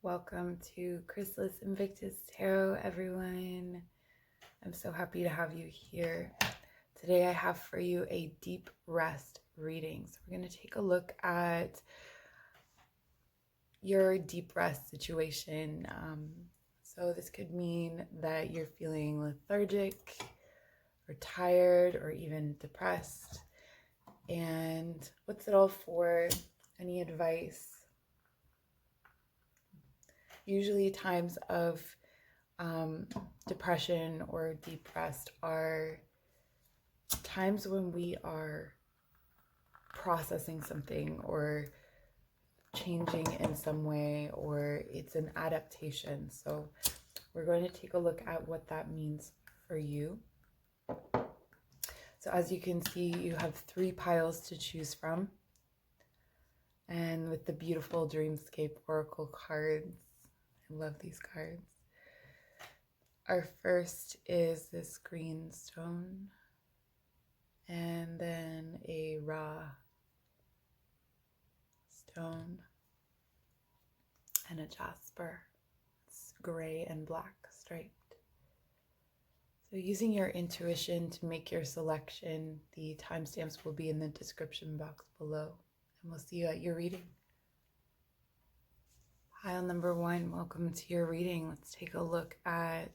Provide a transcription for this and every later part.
Welcome to Chrysalis Invictus Tarot, everyone. I'm so happy to have you here. Today I have for you a deep rest reading. So we're going to take a look at your deep rest situation. So this could mean that you're feeling lethargic or tired or even depressed. And what's it all for? Any advice? Usually times of depression or deep rest are times when we are processing something or changing in some way, or it's an adaptation. So we're going to take a look at what that means for you. So as you can see, you have 3 piles to choose from. And with the beautiful Dreamscape Oracle cards, I love these cards. Our first is this green stone, and then a raw stone, and a jasper. It's gray and black striped. So using your intuition to make your selection, the timestamps will be in the description box below, and we'll see you at your reading. Pile number 1, welcome to your reading. Let's take a look at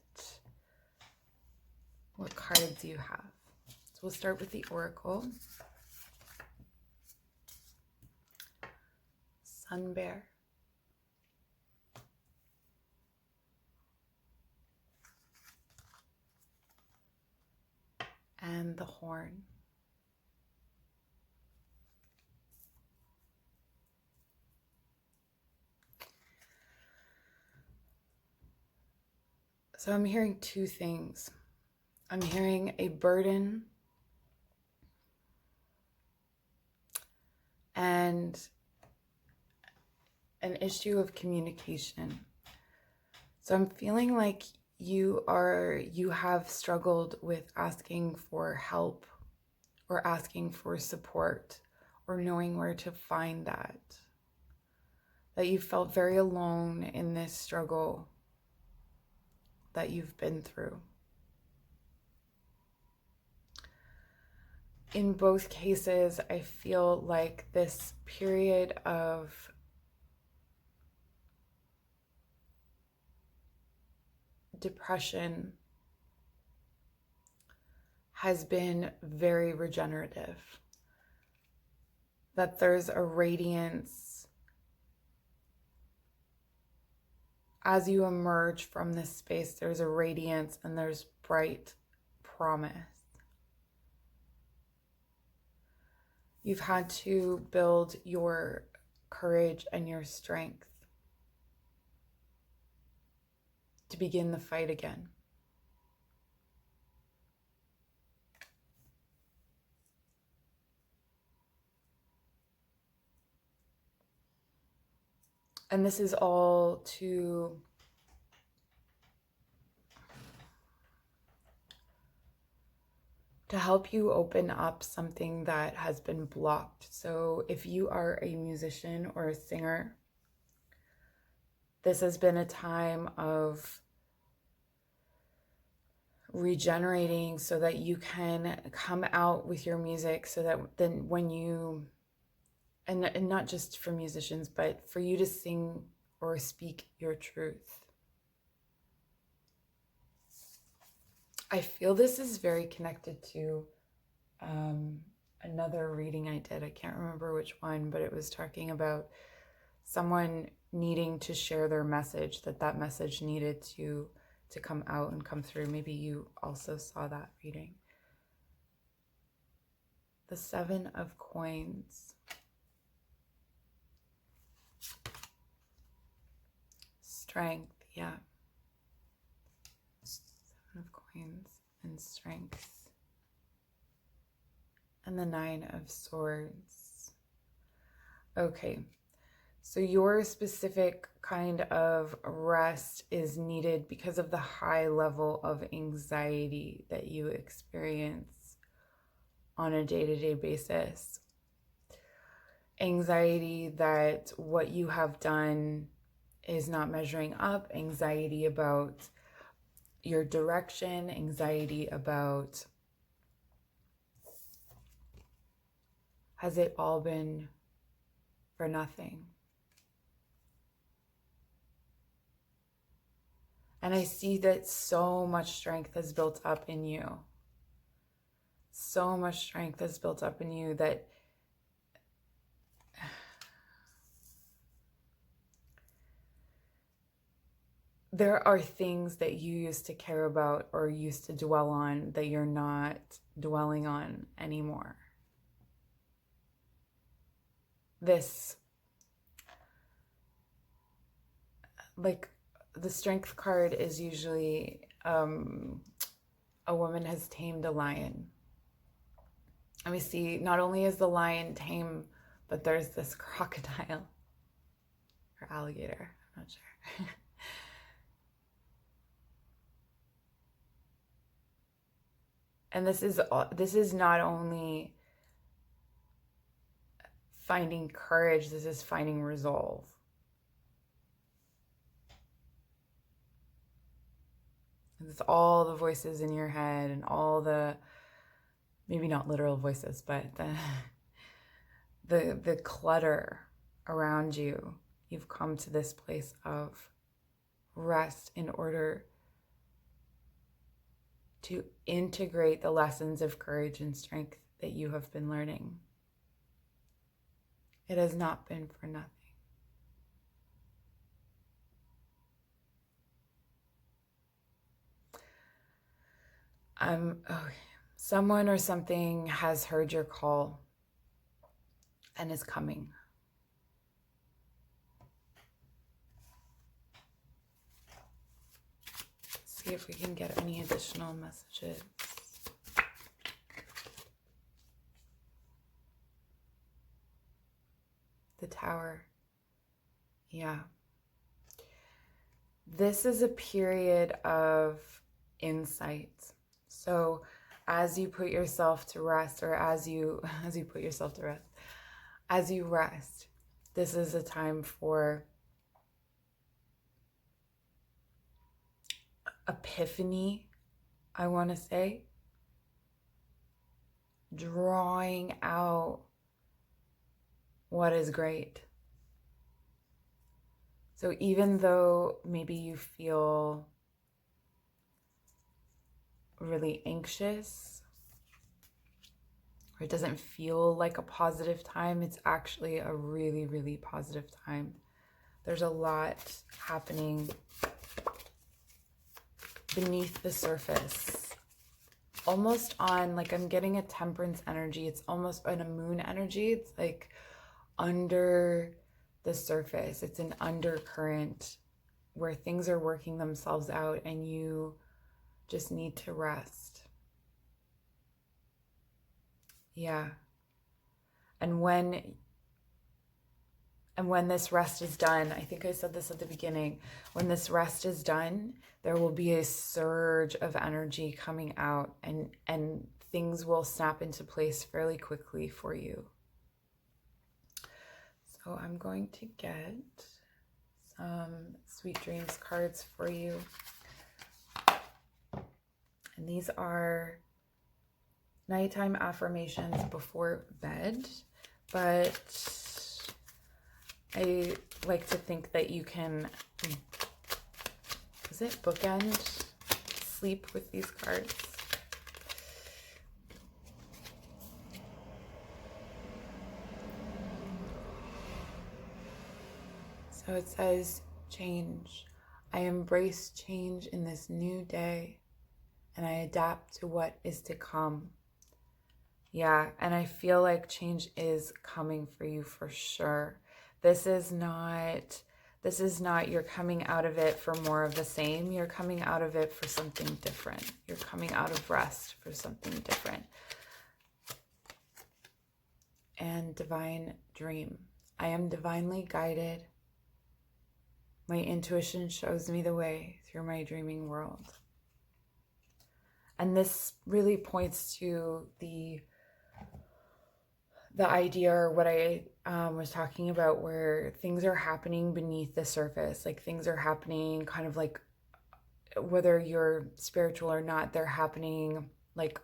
what cards you have. So we'll start with the Oracle. Sun Bear. And the Horn. So I'm hearing 2 things. I'm hearing a burden and an issue of communication. So I'm feeling like you have struggled with asking for help or asking for support or knowing where to find that. That you felt very alone in this struggle that you've been through. In both cases, I feel like this period of depression has been very regenerative. That there's a radiance as you emerge from this space. There's a radiance and there's bright promise. You've had to build your courage and your strength to begin the fight again. And this is all to help you open up something that has been blocked. So if you are a musician or a singer, this has been a time of regenerating so that you can come out with your music, so that then when you, and not just for musicians, but for you to sing or speak your truth. I feel this is very connected to another reading I did. I can't remember which one, but it was talking about someone needing to share their message, that message needed to come out and come through. Maybe you also saw that reading. The 7 of Coins. Strength, yeah. 7 of Coins and strength. And the 9 of Swords. Okay. So your specific kind of rest is needed because of the high level of anxiety that you experience on a day-to-day basis. Anxiety that what you have done is not measuring up, anxiety about your direction, anxiety about, has it all been for nothing? And I see that so much strength has built up in you. So much strength has built up in you that there are things that you used to care about or used to dwell on that you're not dwelling on anymore. This, like, the strength card is usually a woman has tamed a lion. And we see not only is the lion tame, but there's this crocodile or alligator, I'm not sure. And this is not only finding courage, this is finding resolve. It's all the voices in your head and all the, maybe not literal voices, but the clutter around you. You've come to this place of rest in order to integrate the lessons of courage and strength that you have been learning. It has not been for nothing. Someone or something has heard your call and is coming. See if we can get any additional messages. The Tower. Yeah. This is a period of insight. So as you put yourself to rest, or as you rest, this is a time for epiphany, I want to say. Drawing out what is great. So even though maybe you feel really anxious, or it doesn't feel like a positive time, it's actually a really, really positive time. There's a lot happening beneath the surface. Almost on, like, I'm getting a temperance energy. It's almost on a moon energy. It's like under the surface. It's an undercurrent where things are working themselves out and you just need to rest. Yeah. And when this rest is done, I think I said this at the beginning, when this rest is done, there will be a surge of energy coming out and things will snap into place fairly quickly for you. So I'm going to get some Sweet Dreams cards for you. And these are nighttime affirmations before bed, but I like to think that you can, bookend sleep with these cards. So it says, change. I embrace change in this new day, and I adapt to what is to come. Yeah, and I feel like change is coming for you for sure. This is not you're coming out of it for more of the same. You're coming out of it for something different. You're coming out of rest for something different. And divine dream. I am divinely guided. My intuition shows me the way through my dreaming world. And this really points to the the idea, or what I was talking about, where things are happening beneath the surface, like things are happening kind of like, whether you're spiritual or not, they're happening like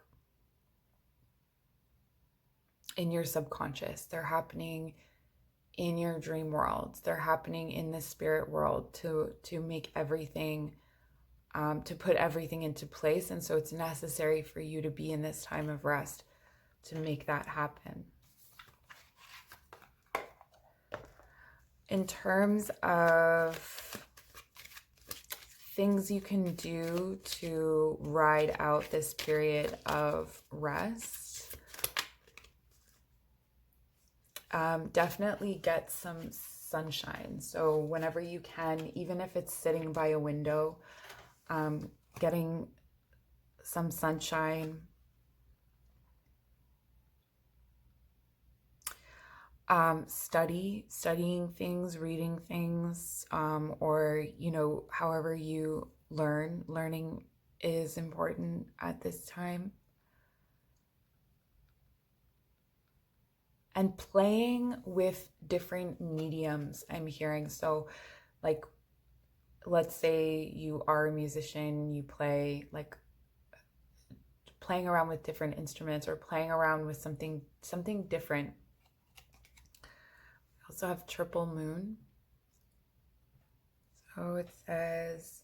in your subconscious, they're happening in your dream world, they're happening in the spirit world to make everything, to put everything into place. And so it's necessary for you to be in this time of rest to make that happen. In terms of things you can do to ride out this period of rest, definitely get some sunshine. So whenever you can, even if it's sitting by a window, getting some sunshine. Studying things, reading things, or, you know, however you learn. Learning is important at this time. And playing with different mediums, I'm hearing. So, like, let's say you are a musician, you play, like, playing around with different instruments, or playing around with something different. I also have triple moon. So it says,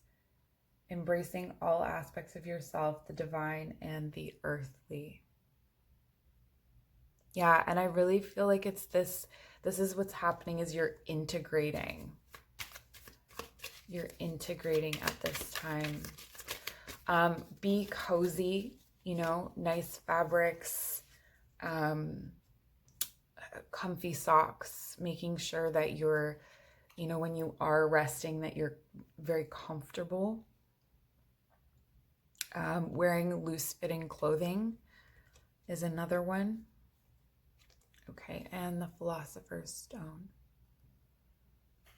embracing all aspects of yourself, the divine and the earthly. Yeah, and I really feel like it's this is what's happening, is you're integrating. You're integrating at this time. Be cozy, you know, nice fabrics, comfy socks, making sure that you're, you know, when you are resting, that you're very comfortable. Wearing loose-fitting clothing is another one. Okay, and the Philosopher's Stone.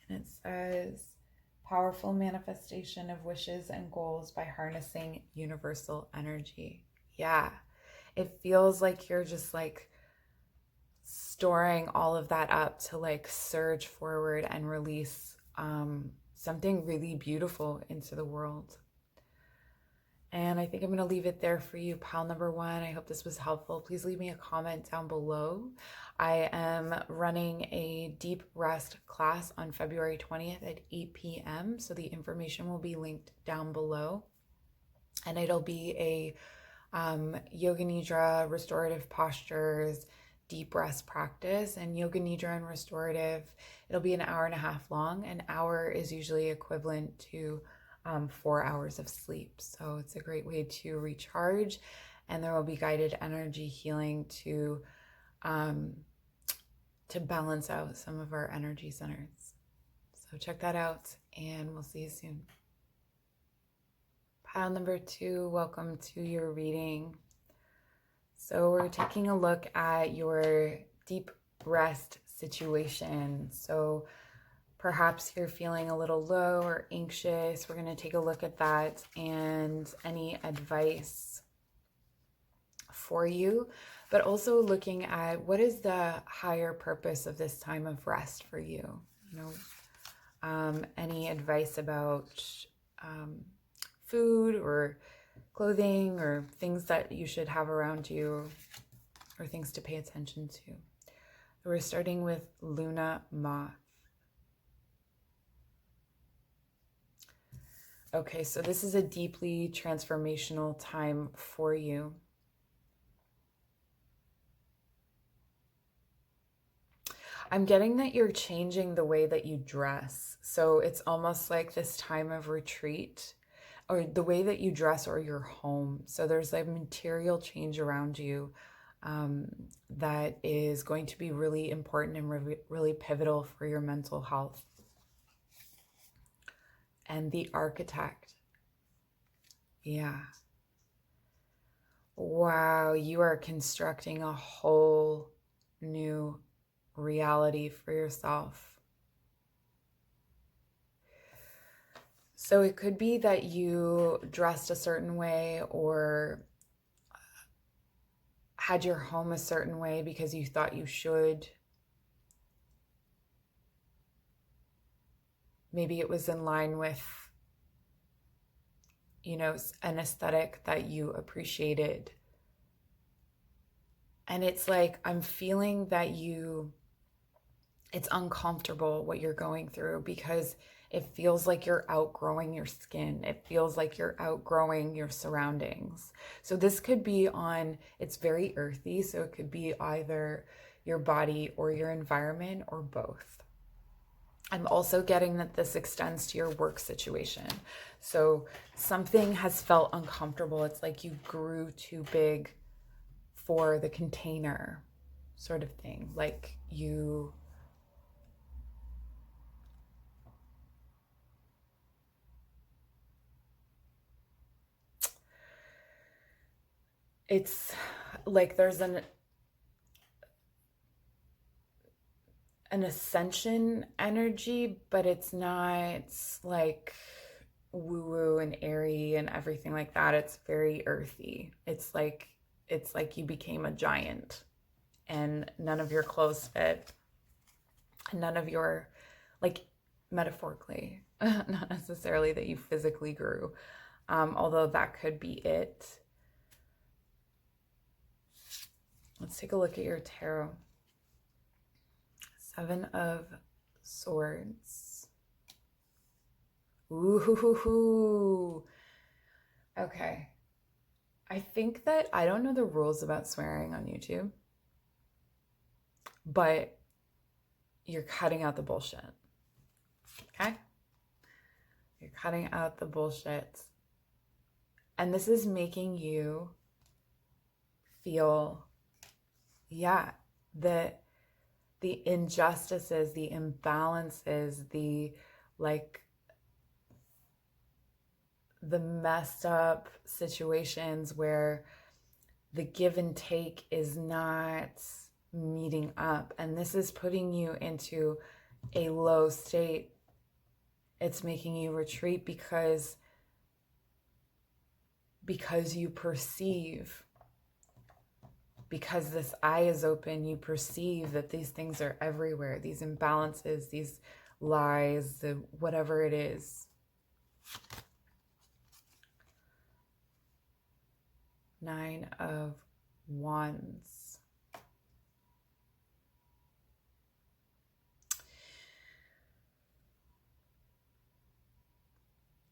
And it says, powerful manifestation of wishes and goals by harnessing universal energy. Yeah, it feels like you're just like storing all of that up to like surge forward and release something really beautiful into the world. And I think I'm going to leave it there for you, pile number one. I hope this was helpful. Please leave me a comment down below. I am running a deep rest class on February 20th at 8 p.m. So the information will be linked down below. And it'll be a yoga nidra, restorative postures, deep rest practice. And yoga nidra and restorative, it'll be an hour and a half long. An hour is usually equivalent to 4 hours of sleep. So it's a great way to recharge, and there will be guided energy healing to balance out some of our energy centers. So check that out, and we'll see you soon. Pile number two, welcome to your reading. So we're taking a look at your deep rest situation. So perhaps you're feeling a little low or anxious. We're going to take a look at that and any advice for you, but also looking at what is the higher purpose of this time of rest for you. You know, any advice about food or clothing or things that you should have around you, or things to pay attention to. We're starting with Luna Moth. Okay, so this is a deeply transformational time for you. I'm getting that you're changing the way that you dress. So it's almost like this time of retreat, or the way that you dress, or your home. So there's a material change around you that is going to be really important and really pivotal for your mental health. And the Architect. Yeah. Wow, you are constructing a whole new reality for yourself. So it could be that you dressed a certain way, or had your home a certain way because you thought you should. Maybe it was in line with, you know, an aesthetic that you appreciated. And it's like, I'm feeling that it's uncomfortable what you're going through because it feels like you're outgrowing your skin. It feels like you're outgrowing your surroundings. So this could be it's very earthy. So it could be either your body or your environment or both. I'm also getting that this extends to your work situation. So something has felt uncomfortable. It's like you grew too big for the container sort of thing. Like it's like there's an ascension energy, but it's not like woo-woo and airy and everything like that. It's very earthy. It's like you became a giant and none of your clothes fit. None of your, like, metaphorically, not necessarily that you physically grew, although that could be it. Let's take a look at your tarot. 7 of Swords. Ooh. Okay. I think that I don't know the rules about swearing on YouTube, but you're cutting out the bullshit. Okay? You're cutting out the bullshit. And this is making you feel, the injustices, the imbalances, the messed up situations where the give and take is not meeting up. And this is putting you into a low state. It's making you retreat because you perceive, because this eye is open, you perceive that these things are everywhere, these imbalances, these lies, whatever it is. 9 of Wands.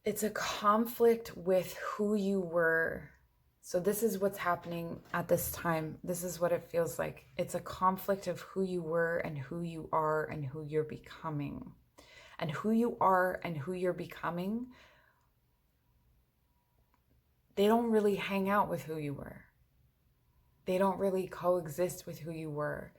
It's a conflict with who you were. So this is what's happening at this time. This is what it feels like. It's a conflict of who you were and who you are and who you're becoming. And who you are and who you're becoming, they don't really hang out with who you were. They don't really coexist with who you were.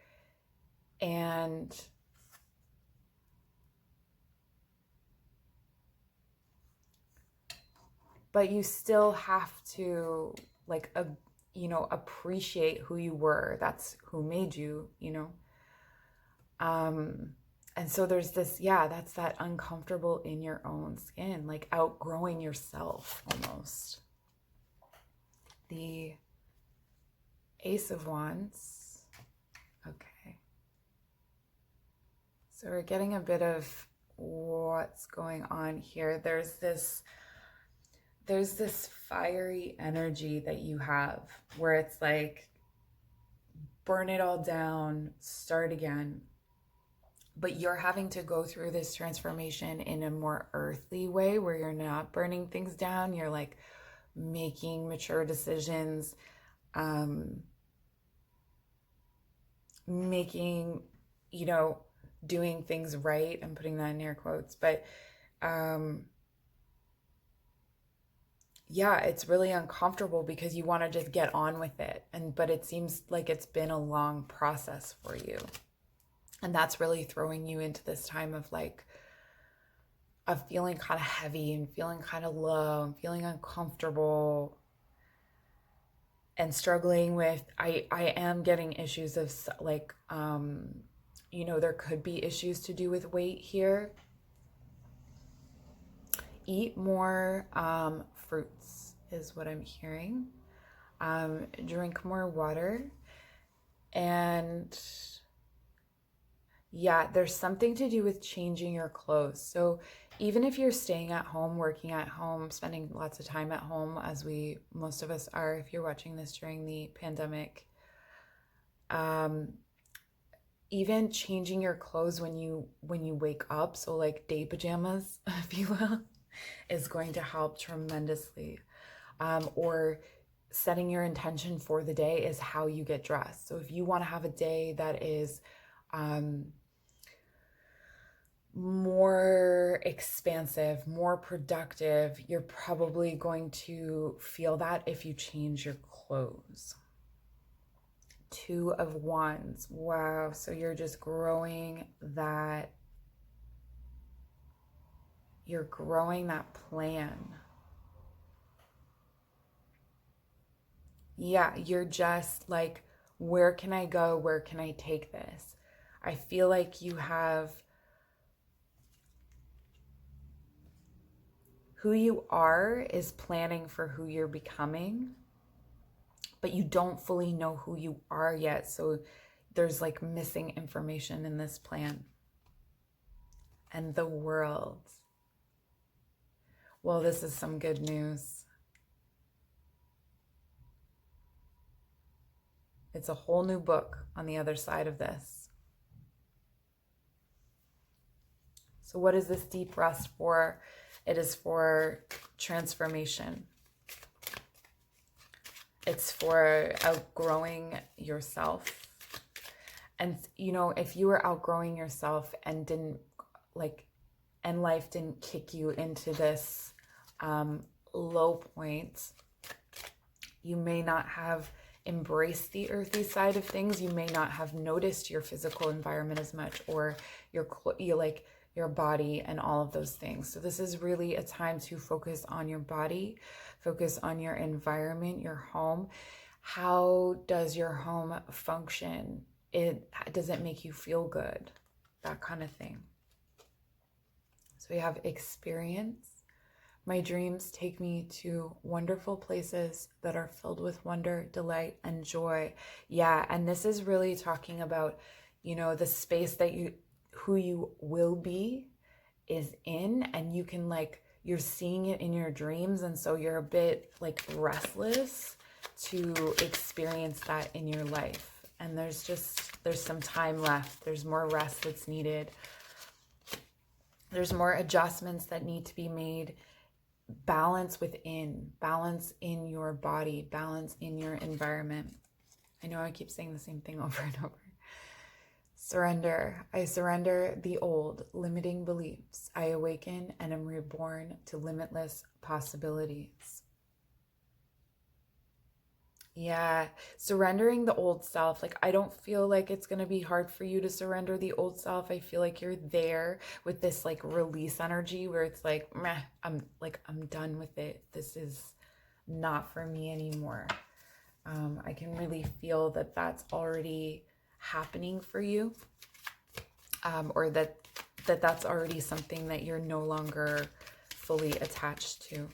But you still have to appreciate who you were. That's who made you, And so there's this, that's that uncomfortable in your own skin, like outgrowing yourself almost. The Ace of Wands. Okay. So we're getting a bit of what's going on here. There's this fiery energy that you have where it's like, burn it all down, start again. But you're having to go through this transformation in a more earthly way where you're not burning things down. You're like making mature decisions, making, doing things right. I'm putting that in air quotes, but it's really uncomfortable because you want to just get on with it. But it seems like it's been a long process for you. And that's really throwing you into this time of feeling kind of heavy and feeling kind of low and feeling uncomfortable and struggling with, I am getting issues of there could be issues to do with weight here. Eat more fruits is what I'm hearing. Drink more water. And yeah, there's something to do with changing your clothes. So even if you're staying at home, working at home, spending lots of time at home, as most of us are, if you're watching this during the pandemic, even changing your clothes when you wake up, so like day pajamas, if you will, is going to help tremendously. Or setting your intention for the day is how you get dressed. So if you want to have a day that is more expansive, more productive, you're probably going to feel that if you change your clothes. Two of Wands. Wow. So you're just growing that. You're growing that plan. Yeah, you're just like, where can I go? Where can I take this? I feel like you have who you are is planning for who you're becoming, but you don't fully know who you are yet. So there's like missing information in this plan. And the world. Well, this is some good news. It's a whole new book on the other side of this. So what is this deep rest for? It is for transformation. It's for outgrowing yourself. And, you know, if you were outgrowing yourself and life didn't kick you into this low point, you may not have embraced the earthy side of things. You may not have noticed your physical environment as much, or your body and all of those things. So this is really a time to focus on your body, focus on your environment, your home. How does your home function? Does it make you feel good? That kind of thing. So we have experience. My dreams take me to wonderful places that are filled with wonder, delight, and joy. Yeah, and this is really talking about, you know, the space that who you will be is in, and you can you're seeing it in your dreams, and so you're a bit like restless to experience that in your life. And there's some time left. There's more rest that's needed. There's more adjustments that need to be made. Balance within, balance in your body, balance in your environment. I know I keep saying the same thing over and over. Surrender. I surrender the old, limiting beliefs. I awaken and am reborn to limitless possibilities. Yeah, surrendering the old self. Like, I don't feel like it's going to be hard for you to surrender the old self. I feel like you're there with this like release energy where it's like, meh, I'm done with it. This is not for me anymore. I can really feel that that's already happening for you, or that's already something that you're no longer fully attached to.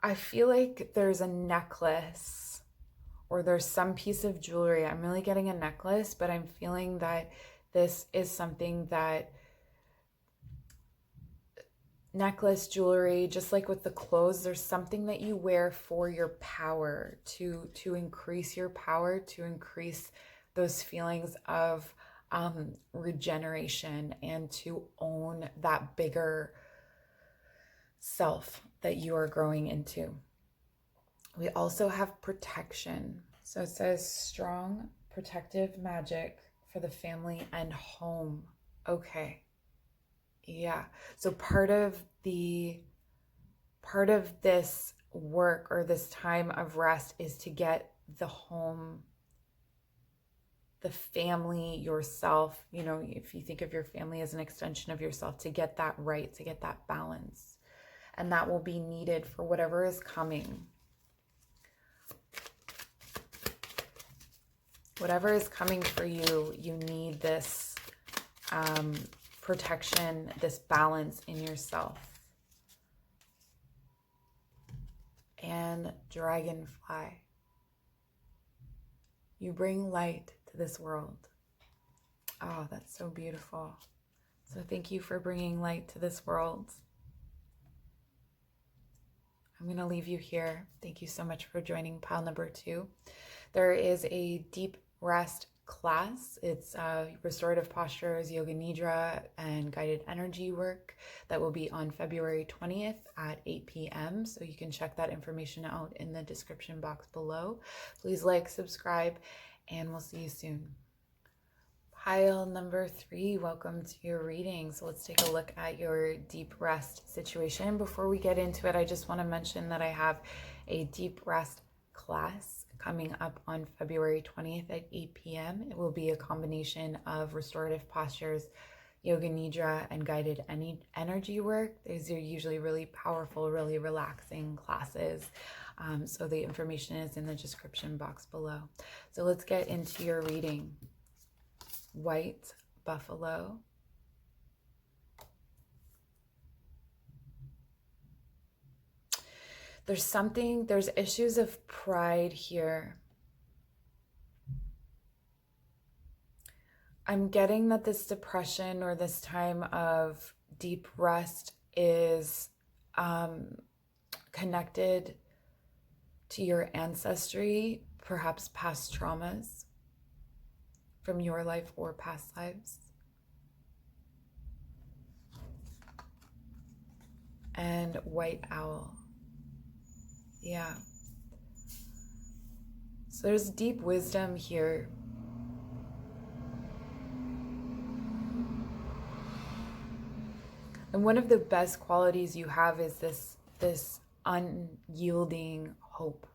I feel like there's a necklace or there's some piece of jewelry. I'm really getting a necklace, but I'm feeling that this is something that necklace, jewelry, just like with the clothes, there's something that you wear for your power, to increase your power, to increase those feelings of regeneration, and to own that bigger self that you are growing into. We also have protection. So it says strong protective magic for the family and home. Okay. Yeah. So part of this work or this time of rest is to get the home, the family, yourself, you know, if you think of your family as an extension of yourself, to get that right, to get that balance. And that will be needed for whatever is coming. Whatever is coming for you, you need this protection, this balance in yourself. dragonfly. You bring light to this world. Oh, that's so beautiful. So thank you for bringing light to this world. I'm going to leave you here. Thank you so much for joining pile number 2. There is a deep rest class. It's restorative postures, yoga nidra, and guided energy work that will be on February 20th at 8 p.m. So you can check that information out in the description box below. Please like, subscribe, and we'll see you soon. Pile number 3, welcome to your reading. So let's take a look at your deep rest situation. Before we get into it, I just want to mention that I have a deep rest class coming up on February 20th at 8 p.m. It will be a combination of restorative postures, yoga nidra, and guided energy work. These are usually really powerful, really relaxing classes. So the information is in the description box below. So let's get into your reading. White buffalo. There's issues of pride here. I'm getting that this depression or this time of deep rest is connected to your ancestry, perhaps past traumas from your life or past lives. And white owl. Yeah. So there's deep wisdom here. And one of the best qualities you have is this unyielding hope.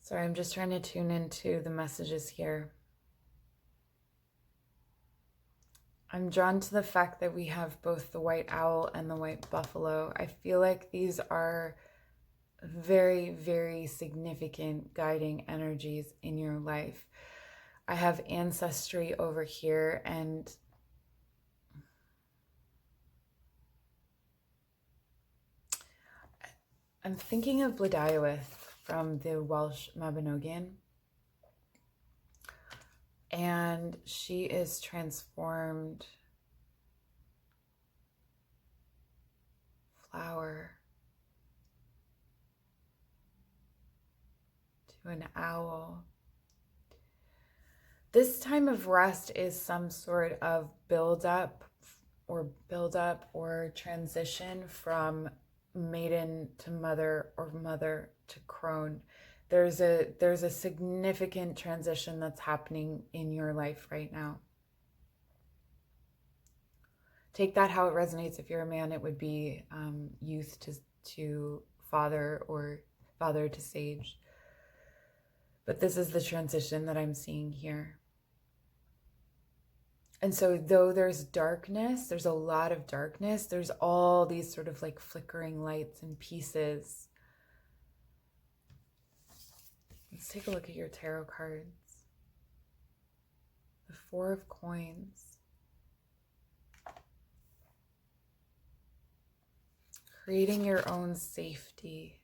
Sorry, I'm just trying to tune into the messages here. I'm drawn to the fact that we have both the white owl and the white buffalo. I feel like these are very, very significant guiding energies in your life. I have ancestry over here, and I'm thinking of Blodeuwedd from the Welsh Mabinogion. And she is transformed flower to an owl. This time of rest is some sort of build up or transition from maiden to mother or mother to crone. There's a significant transition that's happening in your life right now. Take that how it resonates. If you're a man, it would be youth to father or father to sage. But this is the transition that I'm seeing here. And so though there's darkness, there's a lot of darkness, there's all these sort of like flickering lights and pieces. Let's take a look at your tarot cards. The Four of Coins. Creating your own safety.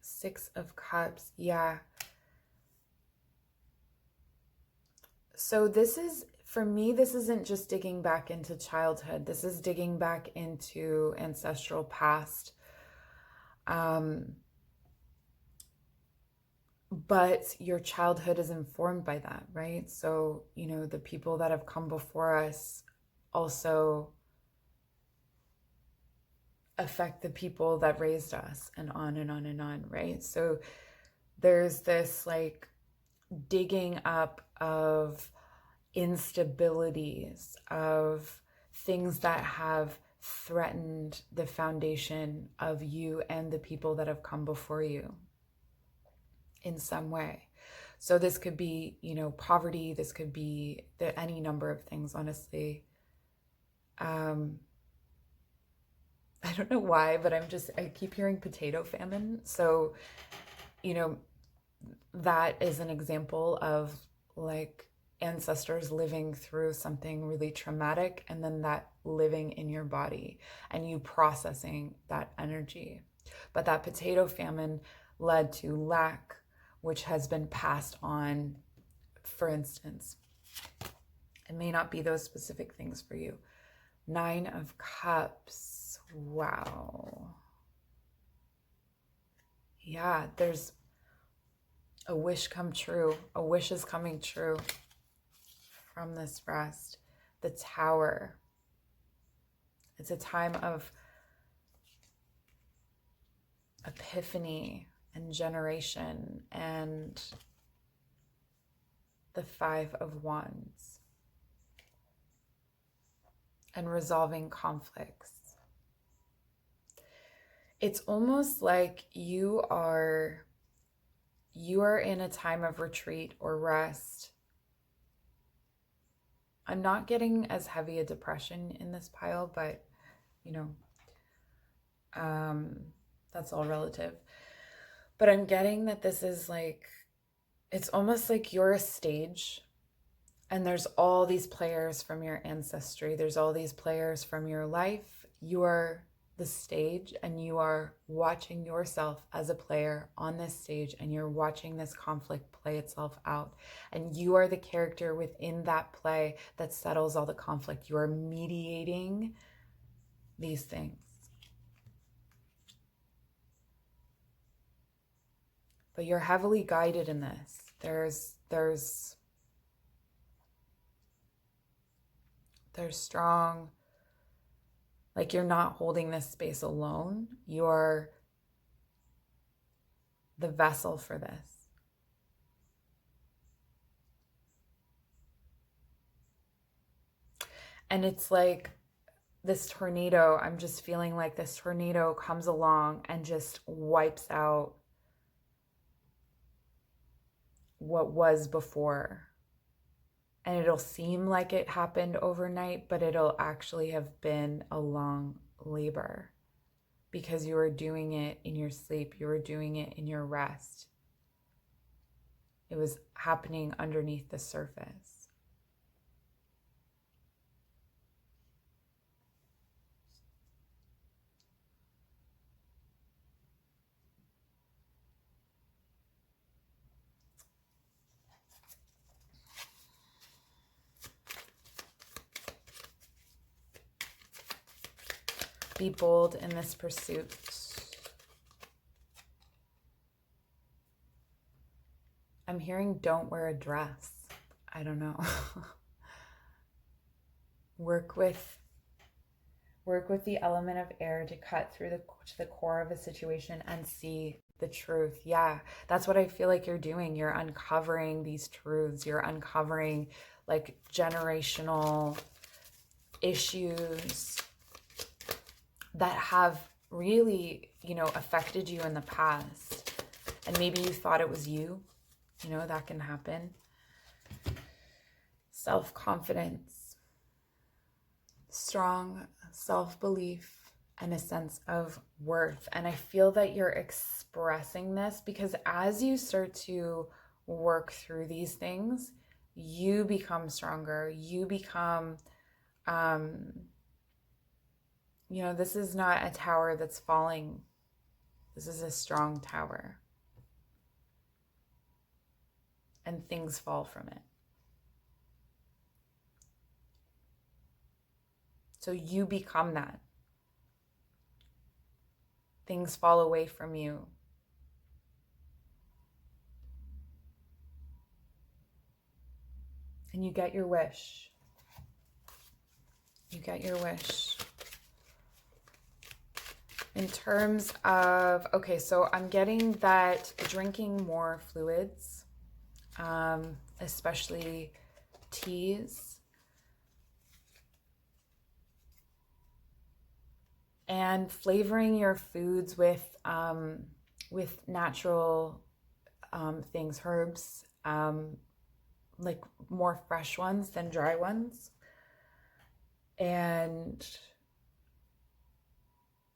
Six of Cups. Yeah. So this is, for me, this isn't just digging back into childhood. This is digging back into ancestral past. But your childhood is informed by that, right? So, you know, the people that have come before us also affect the people that raised us, and on and on and on, right? So there's this like digging up of instabilities, of things that have threatened the foundation of you and the people that have come before you in some way. So this could be, you know, poverty. This could be any number of things, honestly. I don't know why, but I keep hearing potato famine. So you know, that is an example of like ancestors living through something really traumatic and then that living in your body and you processing that energy. But that potato famine led to lack, which has been passed on. For instance, it may not be those specific things for you. 9 of Cups. Wow. Yeah, there's a wish come true. A wish is coming true from this rest. The Tower. It's a time of epiphany and generation, and the 5 of Wands, and resolving conflicts. It's almost like you are in a time of retreat or rest. I'm not getting as heavy a depression in this pile, but you know, that's all relative. But I'm getting that this is like, it's almost like you're a stage and there's all these players from your ancestry. There's all these players from your life. You are the stage and you are watching yourself as a player on this stage, and you're watching this conflict play itself out. And you are the character within that play that settles all the conflict. You are mediating these things. But you're heavily guided in this. There's strong, like you're not holding this space alone. You're the vessel for this. And it's like this tornado, I'm just feeling like this tornado comes along and just wipes out what was before. And it'll seem like it happened overnight, but it'll actually have been a long labor, because you were doing it in your sleep. You were doing it in your rest. It was happening underneath the surface. Be bold in this pursuit. I'm hearing don't wear a dress. I don't know. Work with the element of air to cut through to the core of a situation and see the truth. Yeah, that's what I feel like you're doing. You're uncovering these truths. You're uncovering like generational issues that have really, affected you in the past. And maybe you thought it was you, that can happen. Self-confidence, strong self-belief, and a sense of worth. And I feel that you're expressing this because as you start to work through these things, you become stronger. You become, this is not a tower that's falling. This is a strong tower. And things fall from it. So you become that. Things fall away from you. And you get your wish. You get your wish. In terms of, okay, so I'm getting that drinking more fluids, especially teas, and flavoring your foods with natural things, herbs, like more fresh ones than dry ones. And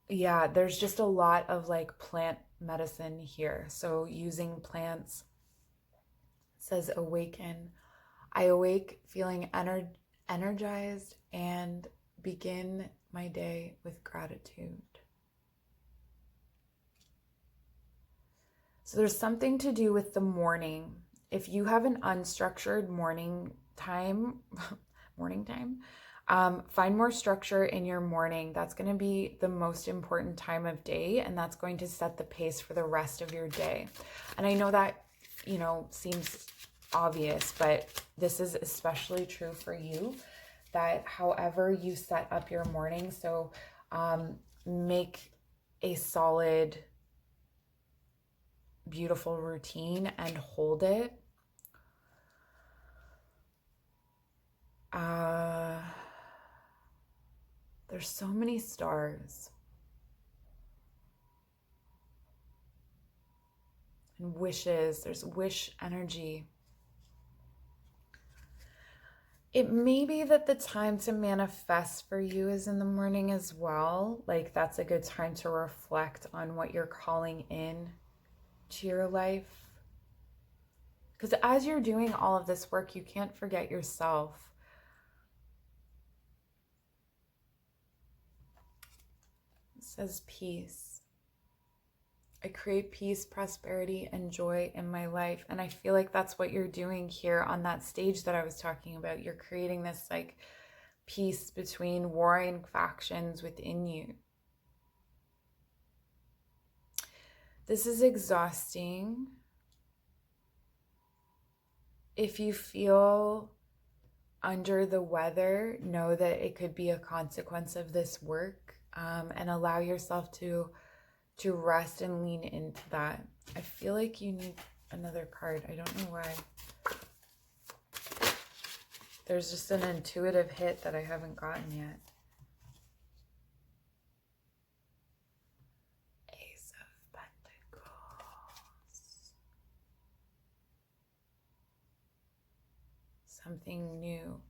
yeah, there's just a lot of like plant medicine here. So using plants, it says awaken. I awake feeling energized and begin my day with gratitude. So there's something to do with the morning. If you have an unstructured morning time, find more structure in your morning. That's going to be the most important time of day, and that's going to set the pace for the rest of your day. And I know that, seems obvious, but this is especially true for you, that however you set up your morning, so make a solid, beautiful routine and hold it. There's so many stars and wishes. There's wish energy. It may be that the time to manifest for you is in the morning as well. Like that's a good time to reflect on what you're calling in to your life. Because as you're doing all of this work, you can't forget yourself. It says peace. I create peace, prosperity, and joy in my life. And I feel like that's what you're doing here on that stage that I was talking about. You're creating this like peace between warring factions within you. This is exhausting. If you feel under the weather, know that it could be a consequence of this work, and allow yourself to rest and lean into that. I feel like you need another card. I don't know why. There's just an intuitive hit that I haven't gotten yet. Ace of Pentacles. Something new.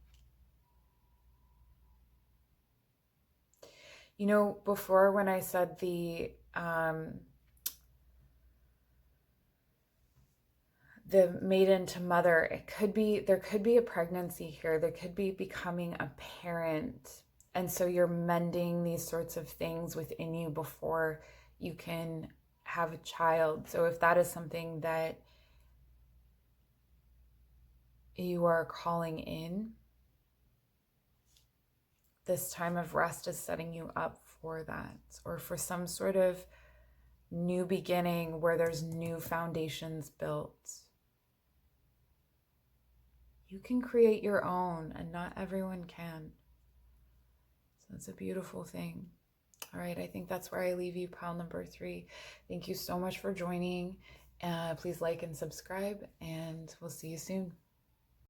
Before when I said the maiden to mother, there could be a pregnancy here. There could be becoming a parent. And so you're mending these sorts of things within you before you can have a child. So if that is something that you are calling in, this time of rest is setting you up for that, or for some sort of new beginning where there's new foundations built. You can create your own, and not everyone can. So it's a beautiful thing. All right, I think that's where I leave you, pile number 3. Thank you so much for joining. Please like and subscribe, and we'll see you soon.